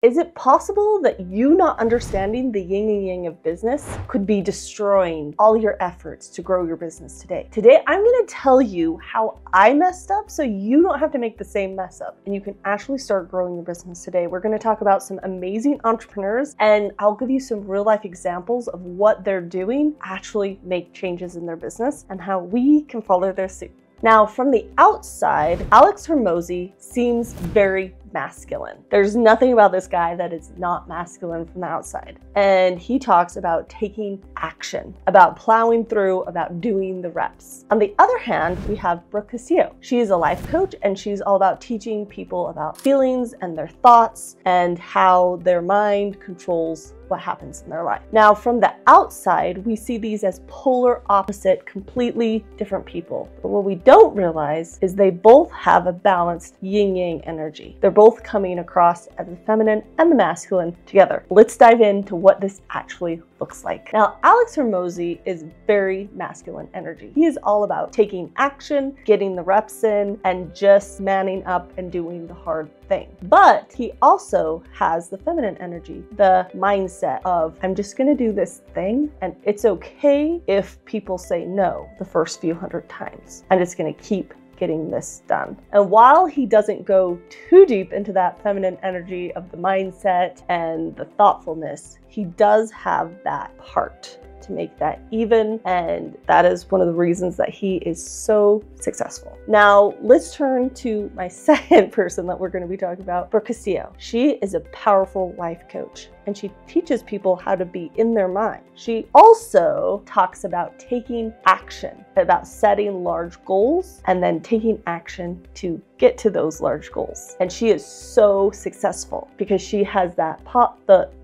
Is it possible that you not understanding the yin and yang of business could be destroying all your efforts to grow your business today? Today, I'm going to tell you how I messed up so you don't have to make the same mess up and you can actually start growing your business today. We're going to talk about some amazing entrepreneurs and I'll give you some real life examples of what they're doing actually make changes in their business and how we can follow their suit. Now, from the outside, Alex Hormozi seems very masculine. There's nothing about this guy that is not masculine from the outside. And he talks about taking action, about plowing through, about doing the reps. On the other hand, we have Brooke Castillo. She's a life coach and she's all about teaching people about feelings and their thoughts and how their mind controls what happens in their life. Now, from the outside, we see these as polar opposite, completely different people. But what we don't realize is they both have a balanced yin-yang energy. They're both coming across as the feminine and the masculine together. Let's dive into what this actually looks like. Now, Alex Hormozi is very masculine energy. He is all about taking action, getting the reps in, and just manning up and doing the hard thing. But he also has the feminine energy, the mindset of, I'm just gonna do this thing, and it's okay if people say no the first few hundred times. I'm just gonna keep getting this done. And while he doesn't go too deep into that feminine energy of the mindset and the thoughtfulness, he does have that heart to make that even, and that is one of the reasons that he is so successful. Now, let's turn to my second person that we're going to be talking about, Brooke Castillo. She is a powerful life coach and she teaches people how to be in their mind. She also talks about taking action, about setting large goals and then taking action to get to those large goals. And she is so successful because she has that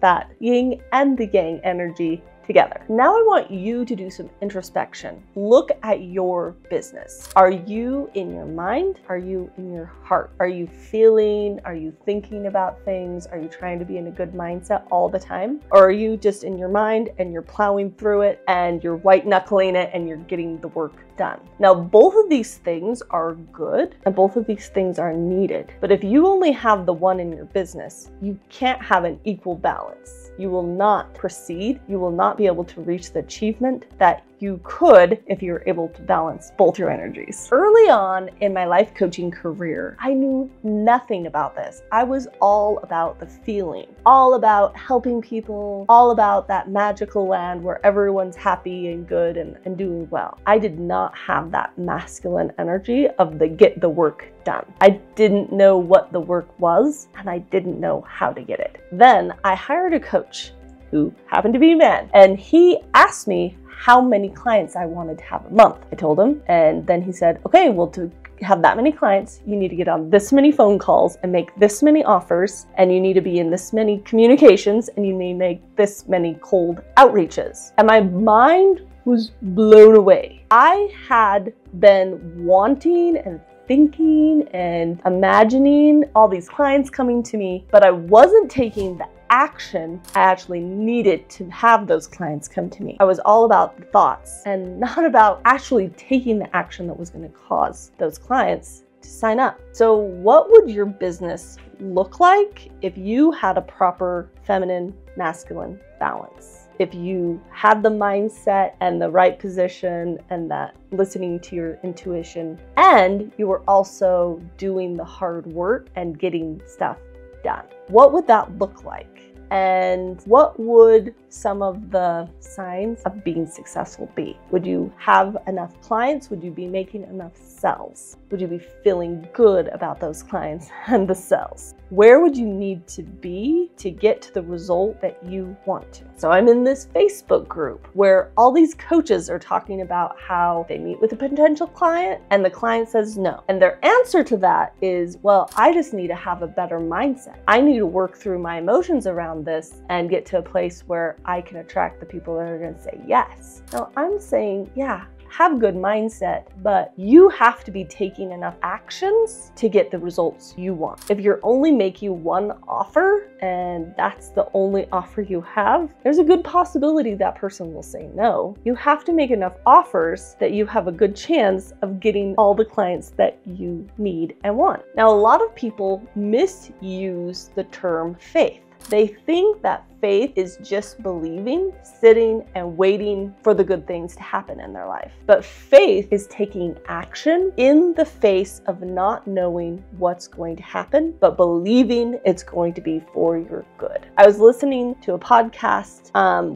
that yin and the yang energy together. Now I want you to do some introspection. Look at your business. Are you in your mind? Are you in your heart? Are you feeling? Are you thinking about things? Are you trying to be in a good mindset all the time? Or are you just in your mind and you're plowing through it and you're white knuckling it and you're getting the work done? Now, both of these things are good and both of these things are needed. But if you only have the one in your business, you can't have an equal balance. You will not proceed. You will not be able to reach the achievement that you could if you're able to balance both your energies. Early on in my life coaching career, I knew nothing about this. I was all about the feeling, all about helping people, all about that magical land where everyone's happy and good and doing well. I did not have that masculine energy of the get the work done. I didn't know what the work was and I didn't know how to get it. Then I hired a coach who happened to be a man, and he asked me how many clients I wanted to have a month. I told him, and then he said, okay, well, to have that many clients, you need to get on this many phone calls and make this many offers, and you need to be in this many communications, and you need to make this many cold outreaches. And my mind was blown away. I had been wanting and thinking and imagining all these clients coming to me, but I wasn't taking the action I actually needed to have those clients come to me. I was all about the thoughts and not about actually taking the action that was going to cause those clients to sign up. So what would your business look like if you had a proper feminine, masculine balance? If you had the mindset and the right position and that listening to your intuition, and you were also doing the hard work and getting stuff done. What would that look like? And what would some of the signs of being successful be? Would you have enough clients? Would you be making enough sales? Would you be feeling good about those clients and the sales? Where would you need to be to get to the result that you want to? So I'm in this Facebook group where all these coaches are talking about how they meet with a potential client and the client says no. And their answer to that is, well, I just need to have a better mindset. I need to work through my emotions around this and get to a place where I can attract the people that are going to say yes. Now I'm saying, yeah, have good mindset, but you have to be taking enough actions to get the results you want. If you're only making one offer and that's the only offer you have, there's a good possibility that person will say no. You have to make enough offers that you have a good chance of getting all the clients that you need and want. Now, a lot of people misuse the term faith. They think that faith is just believing, sitting, and waiting for the good things to happen in their life. But faith is taking action in the face of not knowing what's going to happen, but believing it's going to be for your good. I was listening to a podcast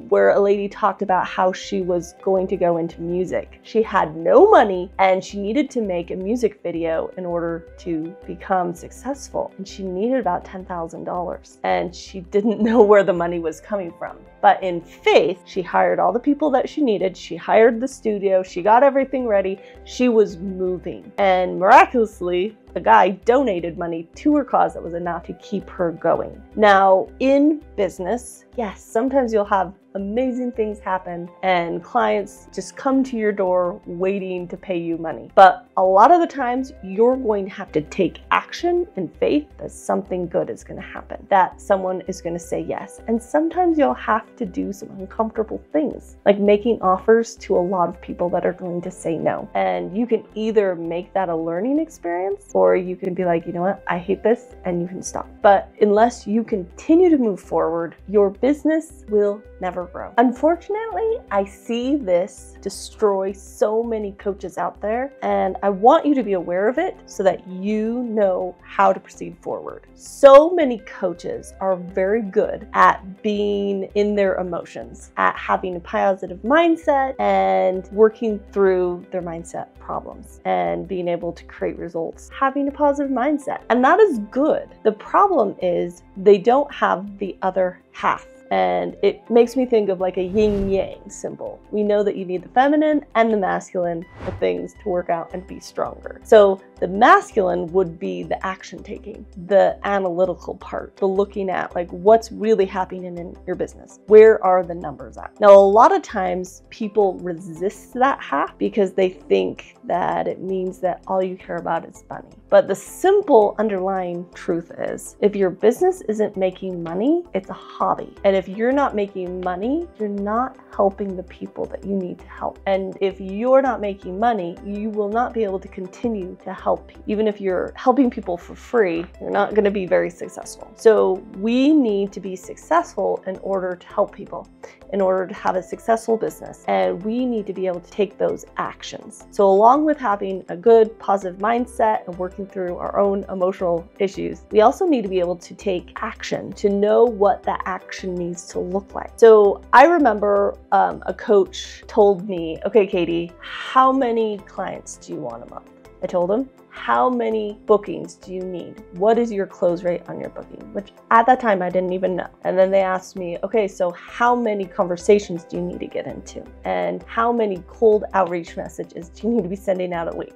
where a lady talked about how she was going to go into music. She had no money and she needed to make a music video in order to become successful. And she needed about $10,000. And she didn't know where the money was coming from. But in faith, she hired all the people that she needed. She hired the studio. She got everything ready. She was moving. And miraculously, a guy donated money to her cause that was enough to keep her going. Now, in business, yes, sometimes you'll have amazing things happen and clients just come to your door waiting to pay you money. But a lot of the times you're going to have to take action in faith that something good is going to happen, that someone is going to say yes. And sometimes you'll have to do some uncomfortable things, like making offers to a lot of people that are going to say no. And you can either make that a learning experience, or you can be like, you know what, I hate this, and you can stop. But unless you continue to move forward, your business will never grow. Unfortunately, I see this destroy so many coaches out there, and I want you to be aware of it so that you know how to proceed forward. So many coaches are very good at being in their emotions, at having a positive mindset and working through their mindset problems and being able to create results, having a positive mindset. And that is good. The problem is they don't have the other half. And it makes me think of like a yin yang symbol. We know that you need the feminine and the masculine for things to work out and be stronger. So the masculine would be the action taking, the analytical part, the looking at like what's really happening in your business. Where are the numbers at? Now, a lot of times people resist that half because they think that it means that all you care about is money. But the simple underlying truth is, if your business isn't making money, it's a hobby. And if you're not making money, you're not helping the people that you need to help. And if you're not making money, you will not be able to continue to help people. Even if you're helping people for free, you're not going to be very successful. So we need to be successful in order to help people, in order to have a successful business. And we need to be able to take those actions. So along with having a good positive mindset and working through our own emotional issues, we also need to be able to take action, to know what that action needs to look like. So I remember a coach told me, okay, Katie, how many clients do you want a month? I told him, how many bookings do you need? What is your close rate on your booking? Which at that time I didn't even know. And then they asked me, okay, so how many conversations do you need to get into? And how many cold outreach messages do you need to be sending out a week?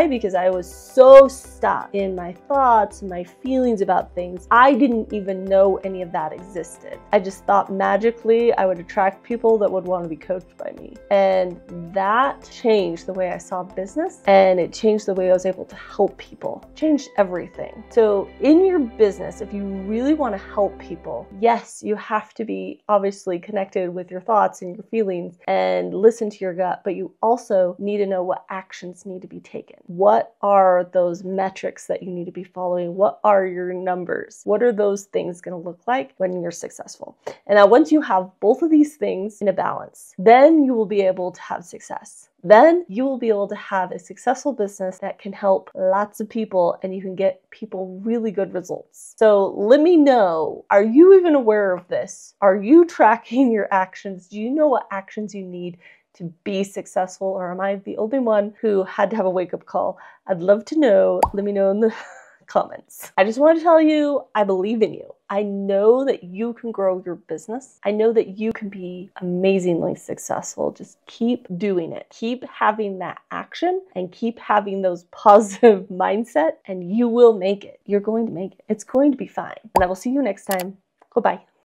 Because I was so stuck in my thoughts and my feelings about things, I didn't even know any of that existed. I just thought magically I would attract people that would want to be coached by me. And that changed the way I saw business, and it changed the way I was able to help people. It changed everything. So in your business, if you really want to help people, yes, you have to be obviously connected with your thoughts and your feelings and listen to your gut, but you also need to know what actions need to be taken. What are those metrics that you need to be following? What are your numbers? What are those things going to look like when you're successful? And now once you have both of these things in a balance, then you will be able to have success. Then you will be able to have a successful business that can help lots of people, and you can get people really good results. So let me know, are you even aware of this? Are you tracking your actions? Do you know what actions you need to be successful, or am I the only one who had to have a wake-up call? I'd love to know. Let me know in the comments. I just want to tell you, I believe in you. I know that you can grow your business. I know that you can be amazingly successful. Just keep doing it. Keep having that action and keep having those positive mindset, and you will make it. You're going to make it. It's going to be fine. And I will see you next time. Goodbye.